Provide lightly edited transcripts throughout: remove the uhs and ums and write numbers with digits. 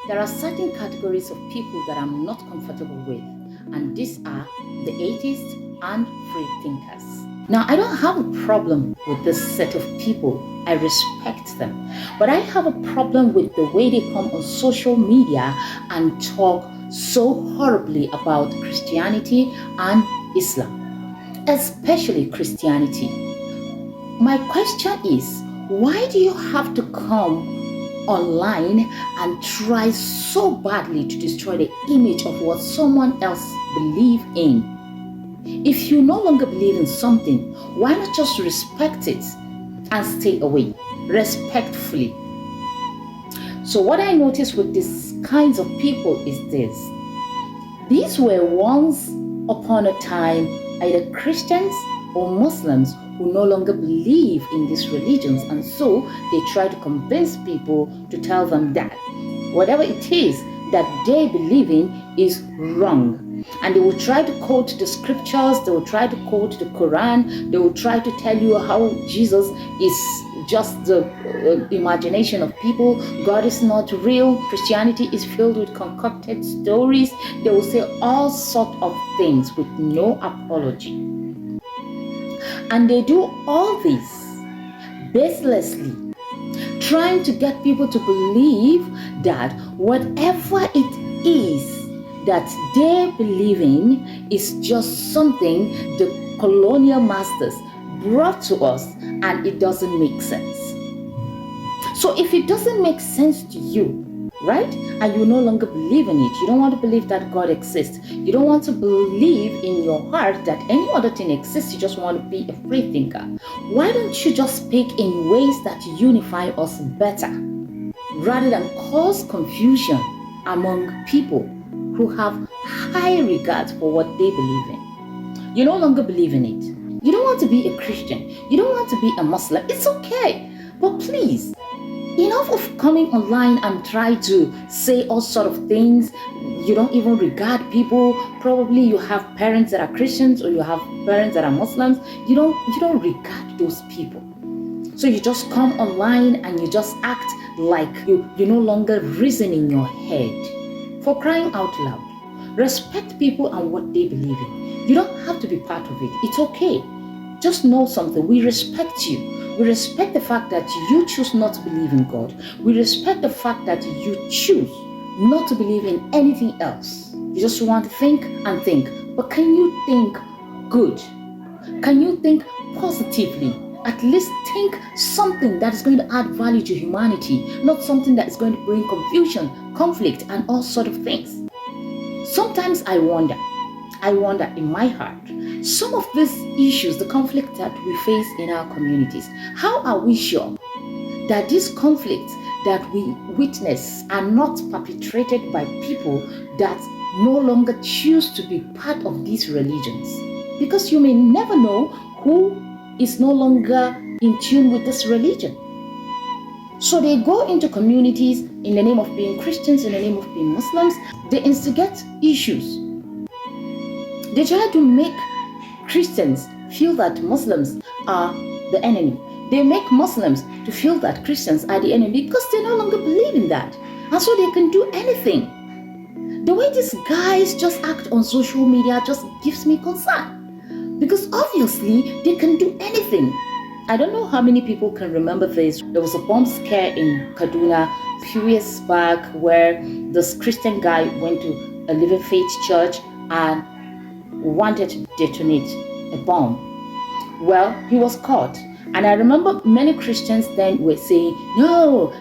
There are certain categories of people that I'm not comfortable with, and these are the atheists and free thinkers. Now, I don't have a problem with this set of people. I respect them. But I have a problem with the way they come on social media and talk so horribly about Christianity and Islam, especially Christianity. My question is, why do you have to come online and try so badly to destroy the image of what someone else believes in? If you no longer believe in something, why not just respect it and stay away respectfully? So what I noticed with these kinds of people is this. These were once upon a time either Christians or Muslims who no longer believe in these religions, and so they try to convince people to tell them that whatever it is that they believe in is wrong. And they will try to quote the scriptures, they will try to quote the Quran, they will try to tell you how Jesus is just the imagination of people, God is not real, Christianity is filled with concocted stories. They will say all sorts of things with no apology. And they do all this baselessly, trying to get people to believe that whatever it is that they believe in is just something the colonial masters brought to us, and it doesn't make sense. So if it doesn't make sense to you, right, and you no longer believe in it, you don't want to believe that God exists, you don't want to believe in your heart that any other thing exists, you just want to be a free thinker, why don't you just speak in ways that unify us better rather than cause confusion among people who have high regard for what they believe in? You no longer believe in it. You don't want to be a Christian. You don't want to be a Muslim. It's okay. But please, enough of coming online and try to say all sort of things. You don't even regard people. Probably you have parents that are Christians or you have parents that are Muslims. You don't regard those people. So you just come online and you just act like you no longer reason in your head. For crying out loud, respect people and what they believe in. You don't have to be part of it. It's okay. Just know something. We respect you. We respect the fact that you choose not to believe in God. We respect the fact that you choose not to believe in anything else. You just want to think and think. But can you think good? Can you think positively? At least think something that is going to add value to humanity, not something that is going to bring confusion, conflict, and all sort of things. Sometimes I wonder in my heart, some of these issues, the conflict that we face in our communities, how are we sure that these conflicts that we witness are not perpetrated by people that no longer choose to be part of these religions? Because you may never know who is no longer in tune with this religion. So they go into communities in the name of being Christians, in the name of being Muslims. They instigate issues. They try to make Christians feel that Muslims are the enemy. They make Muslims to feel that Christians are the enemy because they no longer believe in that. And so they can do anything. The way these guys just act on social media just gives me concern. Because obviously they can do anything. I don't know how many people can remember this. There was a bomb scare in Kaduna a few years back where this Christian guy went to a Living Faith church and wanted to detonate a bomb. Well, he was caught. And I remember many Christians then were saying, no,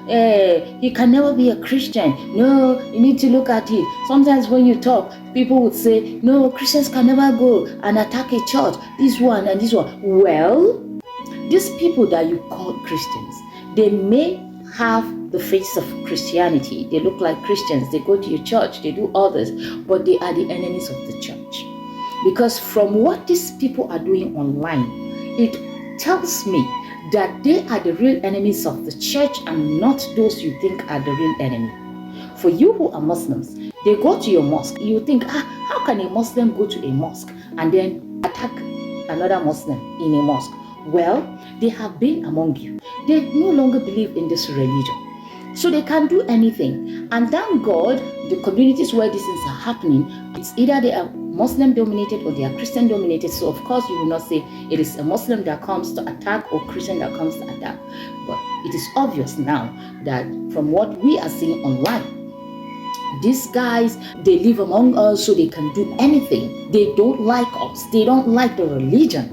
he can never be a Christian. No, you need to look at it. Sometimes when you talk, people would say, no, Christians can never go and attack a church. This one and this one. Well, these people that you call Christians, they may have the face of Christianity. They look like Christians. They go to your church. They do all this. But they are the enemies of the church. Because from what these people are doing online, it tells me that they are the real enemies of the church and not those you think are the real enemy. For you who are Muslims, they go to your mosque. You think, how can a Muslim go to a mosque and then attack another Muslim in a mosque? Well, they have been among you. They no longer believe in this religion. So they can do anything. And thank God, the communities where these things are happening, it's either they are Muslim dominated or they are Christian dominated. So of course you will not say it is a Muslim that comes to attack or Christian that comes to attack. But it is obvious now that from what we are seeing online, these guys, they live among us so they can do anything. They don't like us. They don't like the religion.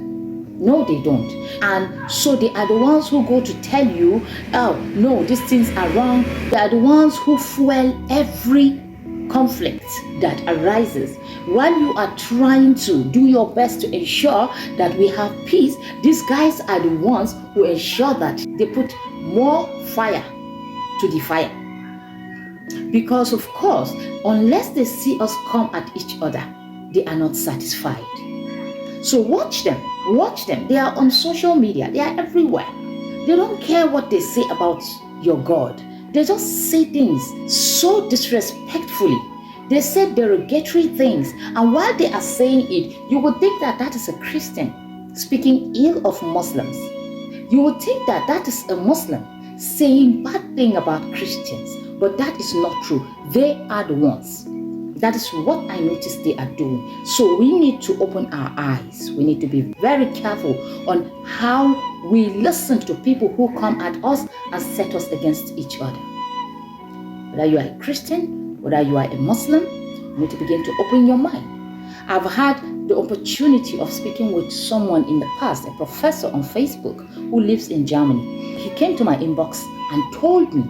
No, they don't. And so they are the ones who go to tell you, oh, no, these things are wrong. They are the ones who fuel every conflict that arises. While you are trying to do your best to ensure that we have peace, these guys are the ones who ensure that they put more fire to the fire. Because of course, unless they see us come at each other, they are not satisfied. So watch them. They are on social media. They are everywhere. They don't care what they say about your God. They just say things so disrespectfully. They say derogatory things. And while they are saying it, you would think that that is a Christian speaking ill of Muslims. You would think that that is a Muslim saying bad thing about Christians. But that is not true. They are the ones. That is what I noticed they are doing. So we need to open our eyes. We need to be very careful on how we listen to people who come at us and set us against each other. Whether you are a Christian, whether you are a Muslim, you need to begin to open your mind. I've had the opportunity of speaking with someone in the past, a professor on Facebook who lives in Germany. He came to my inbox and told me,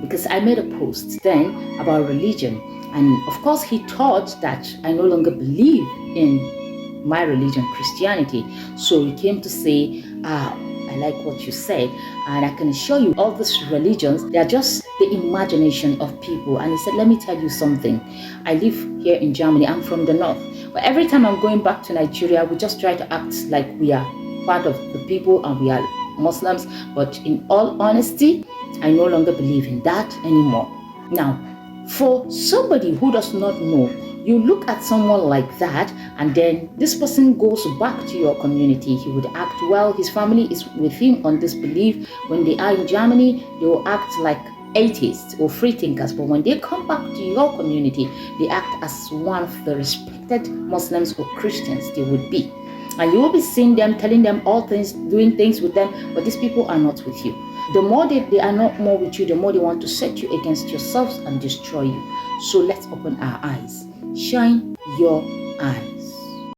because I made a post then about religion, and of course he thought that I no longer believe in my religion, Christianity. So he came to say, I like what you said, and I can assure you all these religions, they are just the imagination of people. And he said, let me tell you something. I live here in Germany. I'm from the north. But every time I'm going back to Nigeria, we just try to act like we are part of the people and we are Muslims. But in all honesty, I no longer believe in that anymore. Now, for somebody who does not know, you look at someone like that, and then this person goes back to your community. He would act well. His family is with him on this belief. When they are in Germany, they will act like atheists or free thinkers. But when they come back to your community, they act as one of the respected Muslims or Christians they would be. And you will be seeing them, telling them all things, doing things with them, but these people are not with you. The more they are not more with you, the more they want to set you against yourselves and destroy you. So let's open our eyes. Shine your eyes.